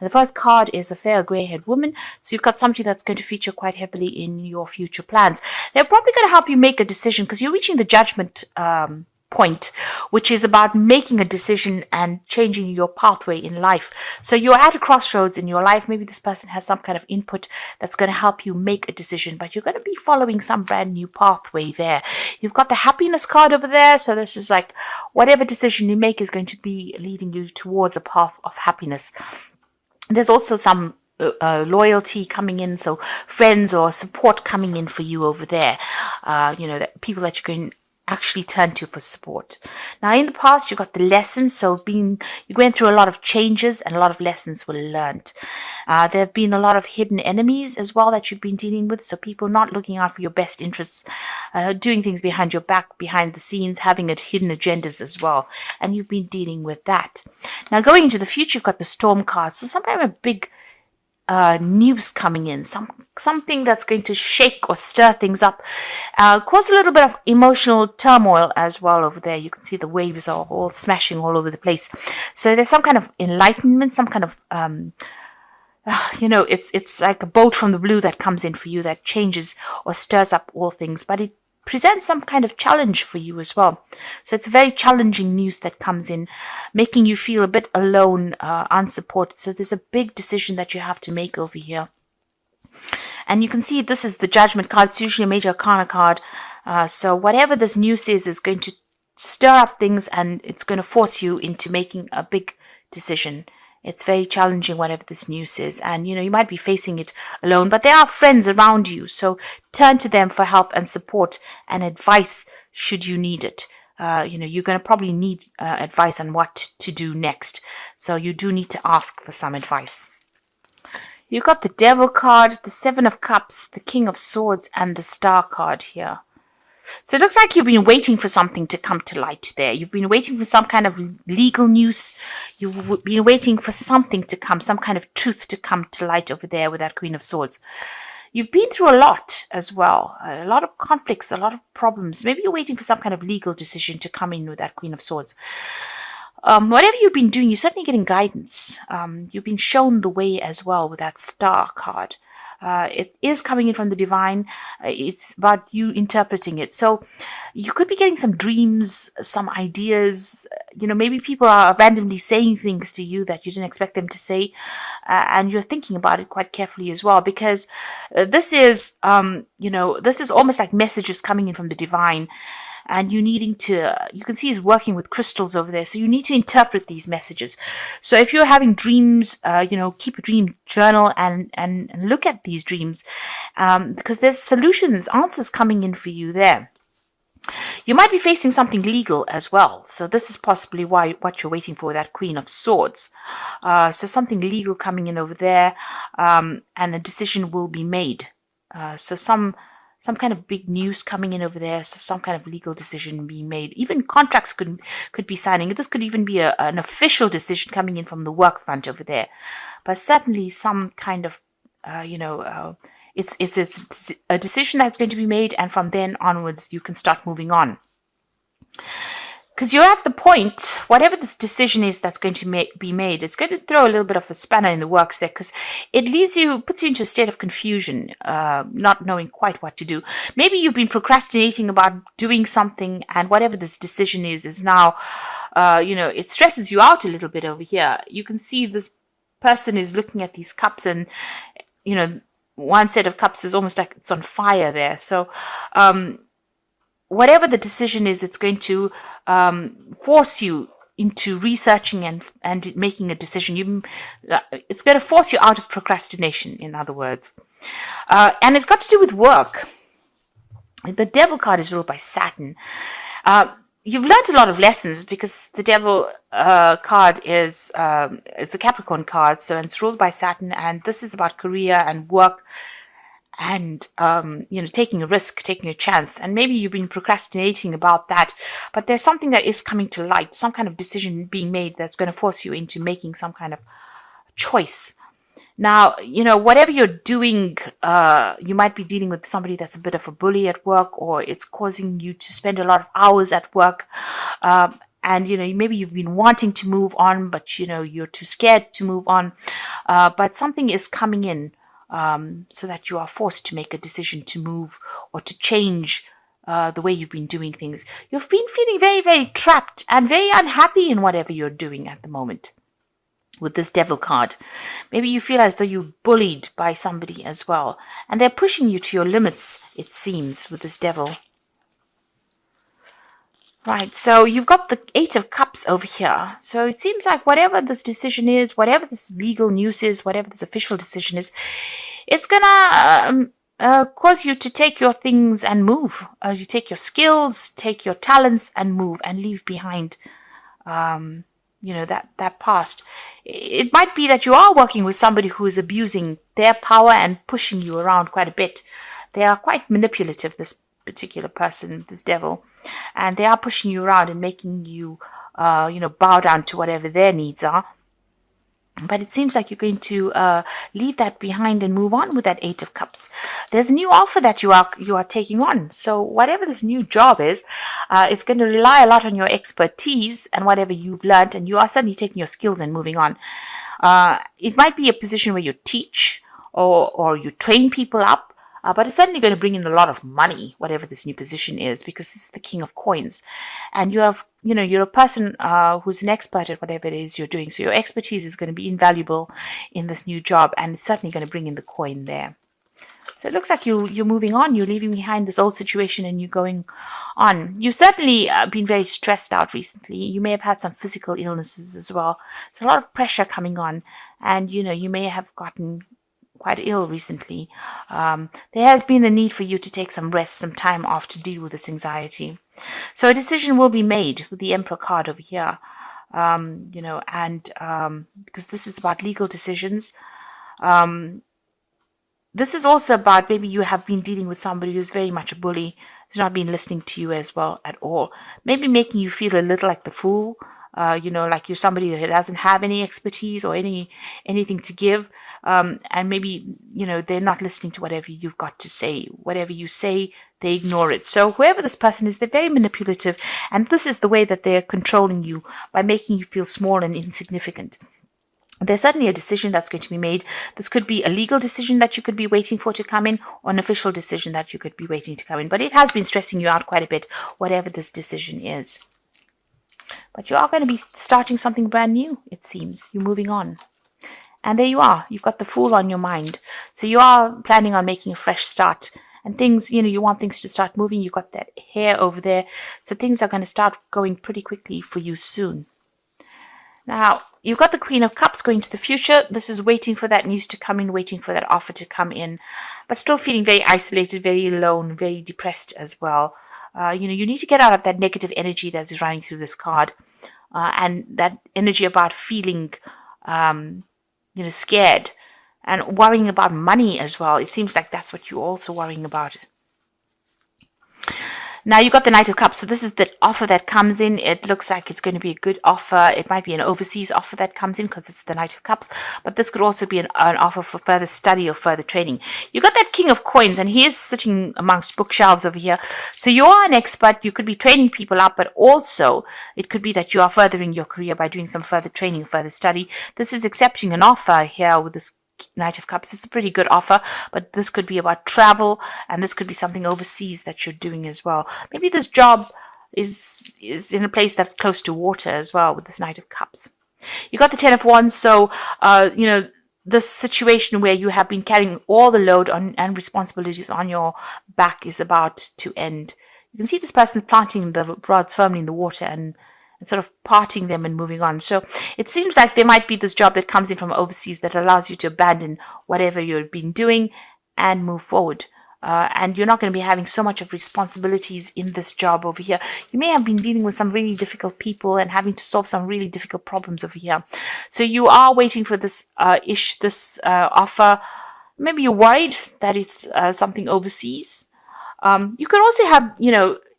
And the first card is a fair grey-haired woman. So you've got somebody that's going to feature quite heavily in your future plans. They're probably going to help you make a decision because you're reaching the judgment point, which is about making a decision and changing your pathway in life. So you're at a crossroads in your life. Maybe this person has some kind of input that's going to help you make a decision, but you're going to be following some brand new pathway there. You've got the happiness card over there. So this is like whatever decision you make is going to be leading you towards a path of happiness. There's also some loyalty coming in, so friends or support coming in for you over there. People that you're going actually turn to for support. Now, in the past, you got the lessons. So you went through a lot of changes and a lot of lessons were learned. There have been a lot of hidden enemies as well that you've been dealing with. So people not looking out for your best interests, doing things behind your back, behind the scenes, having hidden agendas as well. And you've been dealing with that. Now, going into the future, you've got the storm card. So some kind of a big news coming in, something that's going to shake or stir things up, cause a little bit of emotional turmoil as well over there. You can see the waves are all smashing all over the place. So there's some kind of enlightenment, some kind of it's like a bolt from the blue that comes in for you that changes or stirs up all things, but it presents some kind of challenge for you as well. So it's very challenging news that comes in, making you feel a bit alone, unsupported. So there's a big decision that you have to make over here. And you can see this is the judgment card. It's usually a major arcana card. So whatever this news is going to stir up things and it's going to force you into making a big decision. It's very challenging, whatever this news is. And, you might be facing it alone, but there are friends around you. So turn to them for help and support and advice should you need it. You're going to probably need advice on what to do next. So you do need to ask for some advice. You've got the Devil card, the Seven of Cups, the King of Swords, and the Star card here. So it looks like you've been waiting for something to come to light there. You've been waiting for some kind of legal news. You've been waiting for something to come, some kind of truth to come to light over there with that Queen of Swords. You've been through a lot as well, a lot of conflicts, a lot of problems. Maybe you're waiting for some kind of legal decision to come in with that Queen of Swords. Whatever you've been doing, you're certainly getting guidance. You've been shown the way as well with that Star card. It is coming in from the divine. It's about you interpreting it. So you could be getting some dreams, some ideas. Maybe people are randomly saying things to you that you didn't expect them to say. And you're thinking about it quite carefully as well, because this is almost like messages coming in from the divine. And you can see he's working with crystals over there. So you need to interpret these messages. So if you're having dreams, keep a dream journal and look at these dreams, because there's solutions, answers coming in for you there. You might be facing something legal as well. So this is possibly what you're waiting for, that Queen of Swords. So something legal coming in over there, and a decision will be made. So some kind of big news coming in over there, so some kind of legal decision being made. Even contracts could be signing. This could even be an official decision coming in from the work front over there. But certainly some kind of, it's a decision that's going to be made, and from then onwards you can start moving on. Because you're at the point, whatever this decision is that's going to be made, it's going to throw a little bit of a spanner in the works there, because it puts you into a state of confusion, not knowing quite what to do. Maybe you've been procrastinating about doing something, and whatever this decision is now, it stresses you out a little bit over here. You can see this person is looking at these cups, and, one set of cups is almost like it's on fire there. So, whatever the decision is, it's going to force you into researching and making a decision. It's going to force you out of procrastination, in other words. And it's got to do with work. The Devil card is ruled by Saturn. You've learned a lot of lessons, because the Devil card is it's a Capricorn card, so it's ruled by Saturn, and this is about career and work. And, taking a risk, taking a chance. And maybe you've been procrastinating about that, but there's something that is coming to light, some kind of decision being made that's going to force you into making some kind of choice. Now, whatever you're doing, you might be dealing with somebody that's a bit of a bully at work, or it's causing you to spend a lot of hours at work. and maybe you've been wanting to move on, but you're too scared to move on. But something is coming in, so that you are forced to make a decision to move or to change the way you've been doing things. You've been feeling very, very trapped and very unhappy in whatever you're doing at the moment. With this devil card, maybe you feel as though you're bullied by somebody as well, and they're pushing you to your limits, it seems, with this devil. Right, so you've got the Eight of Cups over here. So it seems like whatever this decision is, whatever this legal news is, whatever this official decision is, it's gonna cause you to take your things and move. You take your skills, take your talents and move and leave behind that past. It might be that you are working with somebody who is abusing their power and pushing you around quite a bit. They are quite manipulative, this particular person, this devil, and they are pushing you around and making you bow down to whatever their needs are. But it seems like you're going to leave that behind and move on with that Eight of Cups. There's a new offer that you are taking on. So whatever this new job is, it's going to rely a lot on your expertise and whatever you've learned, and you are suddenly taking your skills and moving on. It might be a position where you teach or you train people up, but it's certainly going to bring in a lot of money, whatever this new position is, because this is the King of Coins. And you're a person who's an expert at whatever it is you're doing. So your expertise is going to be invaluable in this new job, and it's certainly going to bring in the coin there. So it looks like you're moving on. You're leaving behind this old situation and you're going on. You've certainly been very stressed out recently. You may have had some physical illnesses as well. There's a lot of pressure coming on, and you may have gotten quite ill recently. There has been a need for you to take some rest, some time off to deal with this anxiety. So a decision will be made with the Emperor card over here, because this is about legal decisions. This is also about maybe you have been dealing with somebody who's very much a bully, who's not been listening to you as well at all. Maybe making you feel a little like the fool, like you're somebody that doesn't have any expertise or anything to give. And maybe, they're not listening to whatever you've got to say. Whatever you say, they ignore it. So whoever this person is, they're very manipulative. And this is the way that they're controlling you, by making you feel small and insignificant. There's certainly a decision that's going to be made. This could be a legal decision that you could be waiting for to come in, or an official decision that you could be waiting to come in. But it has been stressing you out quite a bit, whatever this decision is. But you are going to be starting something brand new, it seems. You're moving on. And there you are. You've got the Fool on your mind. So you are planning on making a fresh start. And things, you want things to start moving. You've got that hair over there. So things are going to start going pretty quickly for you soon. Now, you've got the Queen of Cups going to the future. This is waiting for that news to come in, waiting for that offer to come in. But still feeling very isolated, very alone, very depressed as well. You need to get out of that negative energy that's running through this card. And that energy about feeling scared and worrying about money as well. It seems like that's what you're also worrying about. Now you've got the Knight of Cups. So this is the offer that comes in. It looks like it's going to be a good offer. It might be an overseas offer that comes in because it's the Knight of Cups. But this could also be an offer for further study or further training. You've got that King of Coins, and he is sitting amongst bookshelves over here. So you are an expert. You could be training people up, but also it could be that you are furthering your career by doing some further training, further study. This is accepting an offer here with this Knight of Cups. It's a pretty good offer, but this could be about travel, and this could be something overseas that you're doing as well. Maybe this job is in a place that's close to water as well with this Knight of Cups. You got the Ten of Wands, so this situation where you have been carrying all the load and responsibilities on your back is about to end. You can see this person's planting the rods firmly in the water and sort of parting them and moving on. So it seems like there might be this job that comes in from overseas that allows you to abandon whatever you've been doing and move forward. And you're not going to be having so much of responsibilities in this job over here. You may have been dealing with some really difficult people and having to solve some really difficult problems over here. So you are waiting for this offer. Maybe you're worried that it's something overseas. You could also have,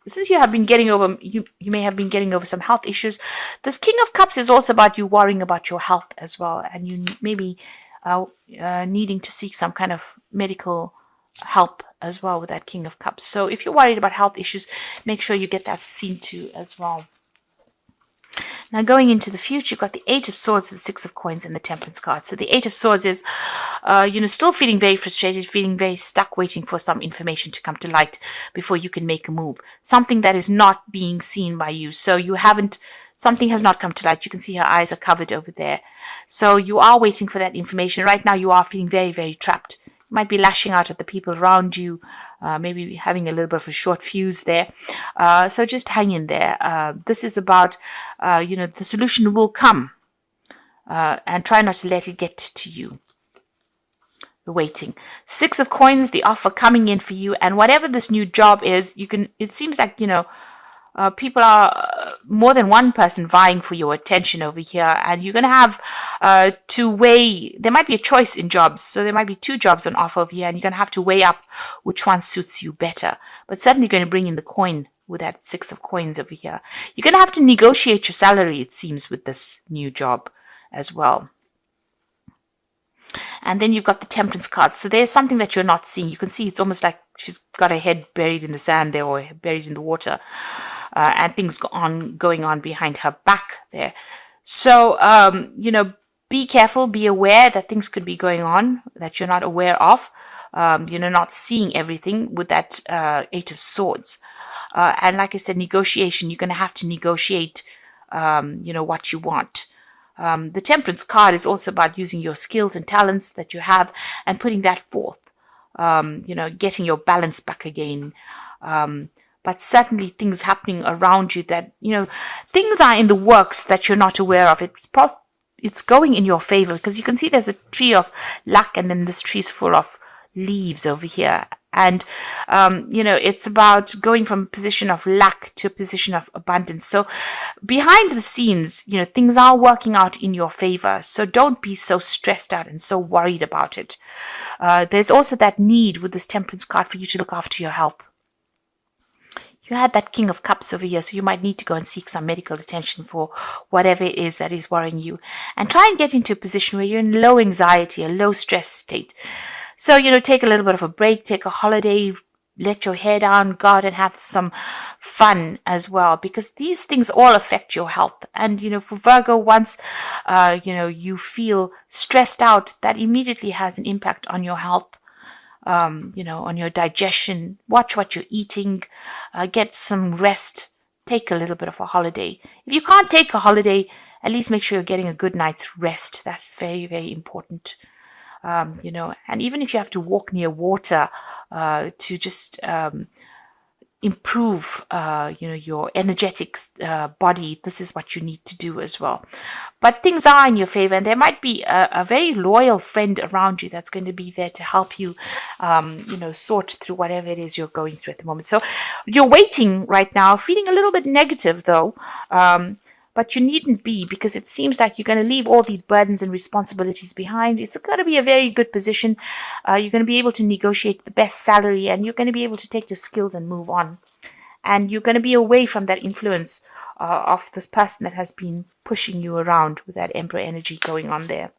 since you have been getting over, you may have been getting over some health issues. This King of Cups is also about you worrying about your health as well, and you maybe needing to seek some kind of medical help as well with that King of Cups. So if you're worried about health issues, make sure you get that seen to as well. Now going into the future, you've got the Eight of Swords, the Six of Coins, and the Temperance card. So the Eight of Swords is, still feeling very frustrated, feeling very stuck, waiting for some information to come to light before you can make a move. Something that is not being seen by you. So something has not come to light. You can see her eyes are covered over there. So you are waiting for that information. Right now you are feeling very, very trapped. You might be lashing out at the people around you, maybe having a little bit of a short fuse there. So just hang in there. This is about, the solution will come. And try not to let it get to you. The waiting. Six of Coins, the offer coming in for you. And whatever this new job is, it seems like, people are more than one person vying for your attention over here, and you're going to have to weigh. There might be a choice in jobs, so there might be two jobs on offer over here, and you're going to have to weigh up which one suits you better. But certainly going to bring in the coin with that Six of Coins over here. You're going to have to negotiate your salary, it seems, with this new job as well. And then you've got the Temperance card. So there's something that you're not seeing. You can see it's almost like she's got her head buried in the sand there, or buried in the water. And things going on behind her back there. So, be careful, be aware that things could be going on that you're not aware of. Not seeing everything with that Eight of Swords. And like I said, negotiation, you're going to have to negotiate, what you want. The Temperance card is also about using your skills and talents that you have and putting that forth. Getting your balance back again. But certainly things happening around you that, things are in the works that you're not aware of. It's going in your favor, because you can see there's a tree of luck, and then this tree's full of leaves over here. And, it's about going from a position of lack to a position of abundance. So behind the scenes, things are working out in your favor. So don't be so stressed out and so worried about it. There's also that need with this Temperance card for you to look after your health. You had that King of Cups over here, so you might need to go and seek some medical attention for whatever it is that is worrying you. And try and get into a position where you're in low anxiety, a low stress state. So, take a little bit of a break, take a holiday, let your hair down, go out and have some fun as well. Because these things all affect your health. And, for Virgo, once, you feel stressed out, that immediately has an impact on your health. On your digestion. Watch what you're eating, get some rest, take a little bit of a holiday. If you can't take a holiday, at least make sure you're getting a good night's rest. That's very, very important. And even if you have to walk near water to just improve, your energetic body, this is what you need to do as well. But things are in your favor, and there might be a very loyal friend around you that's going to be there to help you, sort through whatever it is you're going through at the moment. So you're waiting right now, feeling a little bit negative though, but you needn't be, because it seems like you're going to leave all these burdens and responsibilities behind. It's going to be a very good position. You're going to be able to negotiate the best salary, and you're going to be able to take your skills and move on. And you're going to be away from that influence of this person that has been pushing you around with that Emperor energy going on there.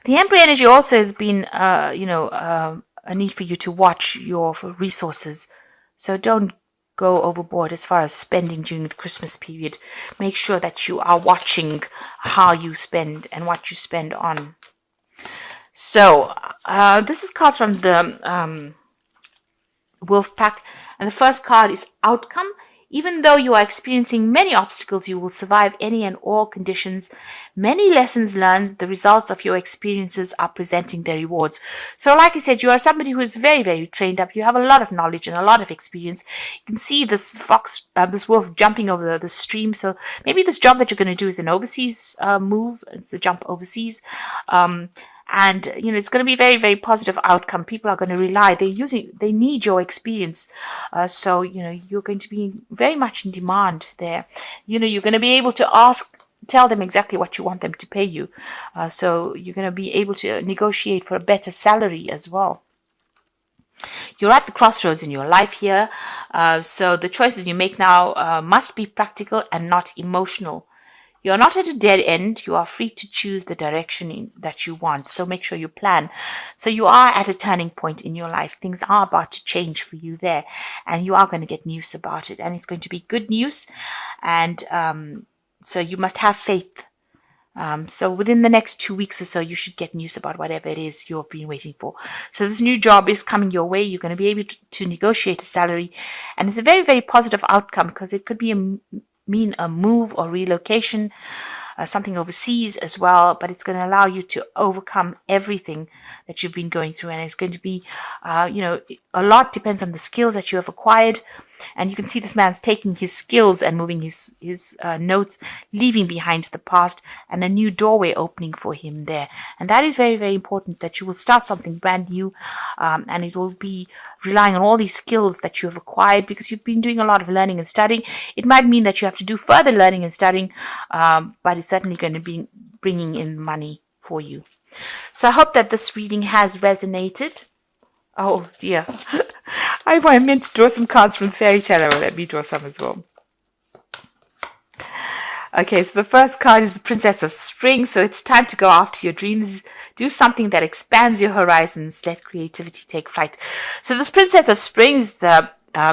The Emperor energy also has been, a need for you to watch your resources. So don't go overboard as far as spending during the Christmas period. Make sure that you are watching how you spend and what you spend on. So this is cards from the Wolf Pack, and the first card is Outcome. Even though you are experiencing many obstacles, you will survive any and all conditions. Many lessons learned, the results of your experiences are presenting their rewards. So like I said, you are somebody who is very, very trained up. You have a lot of knowledge and a lot of experience. You can see this this wolf jumping over the stream. So maybe this job that you're going to do is an overseas move. It's a jump overseas. And, it's going to be very, very positive outcome. People are going to rely. They need your experience. So, you're going to be very much in demand there. You're going to be able to tell them exactly what you want them to pay you. So you're going to be able to negotiate for a better salary as well. You're at the crossroads in your life here. So the choices you make now must be practical and not emotional. You're not at a dead end. You are free to choose the direction that you want. So make sure you plan. So you are at a turning point in your life. Things are about to change for you there. And you are going to get news about it. And it's going to be good news. And So you must have faith. So within the next 2 weeks or so, you should get news about whatever it is you've been waiting for. So this new job is coming your way. You're going to be able to negotiate a salary, and it's a very, very positive outcome because it could be mean a move or relocation, something overseas as well, but it's going to allow you to overcome everything that you've been going through. And it's going to be, a lot depends on the skills that you have acquired. And you can see this man's taking his skills and moving his notes, leaving behind the past, and a new doorway opening for him there. And that is very, very important, that you will start something brand new, and it will be relying on all these skills that you have acquired because you've been doing a lot of learning and studying. It might mean that you have to do further learning and studying, but it's certainly going to be bringing in money for you. So I hope that this reading has resonated. Oh dear. I meant to draw some cards from Fairy Tale. Let me draw some as well. Okay, so the first card is the Princess of Spring. So it's time to go after your dreams. Do something that expands your horizons. Let creativity take flight. So this Princess of Spring is the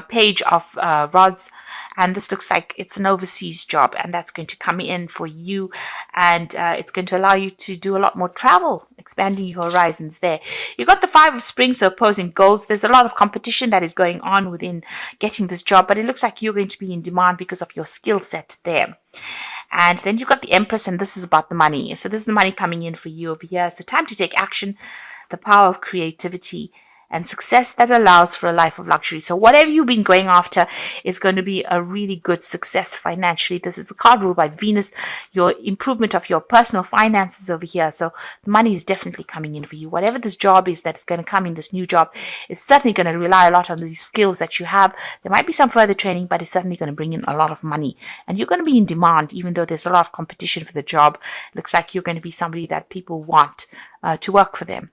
Page of Rods, and this looks like it's an overseas job, and that's going to come in for you, and it's going to allow you to do a lot more travel, expanding your horizons there. You got the Five of Spring, so opposing goals. There's a lot of competition that is going on within getting this job, but it looks like you're going to be in demand because of your skill set there. And then you've got the Empress, and this is about the money. So this is the money coming in for you over here. So time to take action, the power of creativity, and success that allows for a life of luxury. So whatever you've been going after is going to be a really good success financially. This is a card ruled by Venus, your improvement of your personal finances over here. So the money is definitely coming in for you. Whatever this job is that is going to come in, this new job, is certainly going to rely a lot on these skills that you have. There might be some further training, but it's certainly going to bring in a lot of money. And you're going to be in demand, even though there's a lot of competition for the job. It looks like you're going to be somebody that people want to work for them.